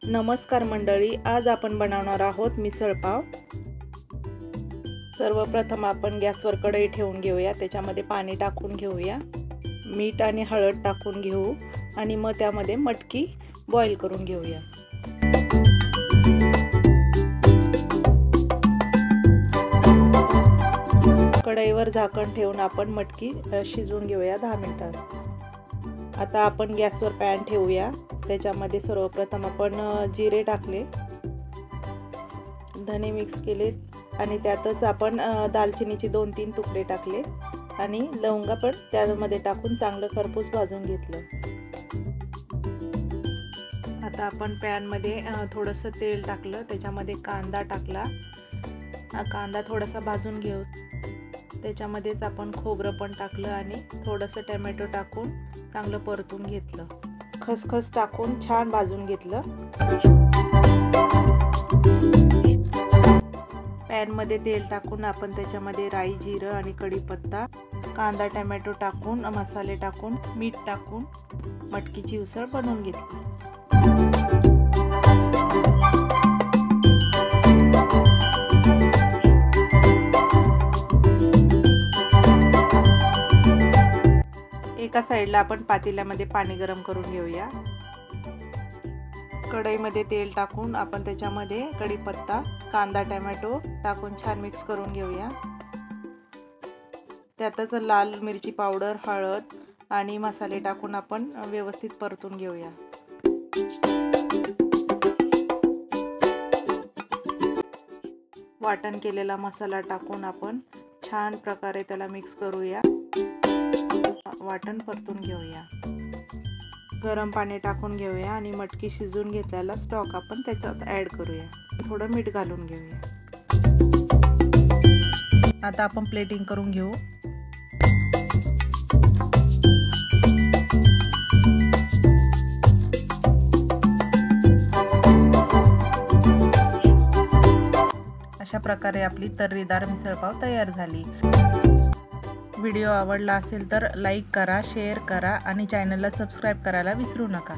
नमस्कार मंडळी, आज आपण बनवणार आहोत मिसळ पाव। सर्वप्रथम आपण गॅसवर कढई ठेवून घेऊया, त्याच्यामध्ये पाणी टाकून घेऊया, मीठ आणि हळद टाकून घेऊ आणि मग त्यामध्ये मटकी बॉईल करून घेऊया। कढईवर झाकण ठेवून आपण मटकी शिजवून घेऊया 10 मिनिटात। आता आपण गॅसवर पॅन ठेवूया, त्याच्यामध्ये सर्वप्रथम आपण जिरे टाकले, धने मिक्स केले आणि त्यातच आपण दालचिनीचे 2-3 तुकडे टाकले आणि लवंगा पण त्यामध्ये टाकून चांगलं खरपूस भाजून घेतलं। आता आपण पॅन मध्ये थोडंसं तेल टाकलं, त्याच्यामध्ये कांदा टाकला, कांदा थोडासा भाजून घेऊ, त्याच्यामध्येच आपण खोबरं पण टाकलं आणि थोडंसं टोमॅटो टाकून चांगलं परतून घेतलं, खसखस टाकून छान भाजून घेतलं। पॅन मध्ये तेल टाकून आपण त्याच्यामध्ये राई, जिरं आणि कढीपत्ता, कांदा, टोमॅटो टाकून मसाले टाकून मीठ टाकून मटकीची उसळ बनवून घेतली। एका साइडला आपण पातेल्यामध्ये पाणी गरम करून घेऊया। कढईमध्ये तेल टाकून आपण त्याच्यामध्ये कढीपत्ता, कांदा, टोमॅटो टाकून छान मिक्स करून घेऊया। त्यातच लाल मिरची पावडर, हळद आणि मसाले टाकून आपण व्यवस्थित परतून घेऊया। वाटण केलेला मसाला टाकून आपण छान प्रकारे त्याला मिक्स करूया, वाटण परतून घेऊया। गरम पाणी टाकून घेऊया आणि मटकी शिजून घेतलेला स्टॉक आपण त्याच्यात ॲड करूया, थोडं मीठ घालून घेऊया। आता आपण प्लेटिंग करून घेऊ। अशा प्रकारे आपली तर्रीदार मिसळपाव तयार झाली। व्हिडिओ आवडला असेल तर लाईक करा, शेअर करा आणि चॅनलला सबस्क्राईब करायला विसरू नका।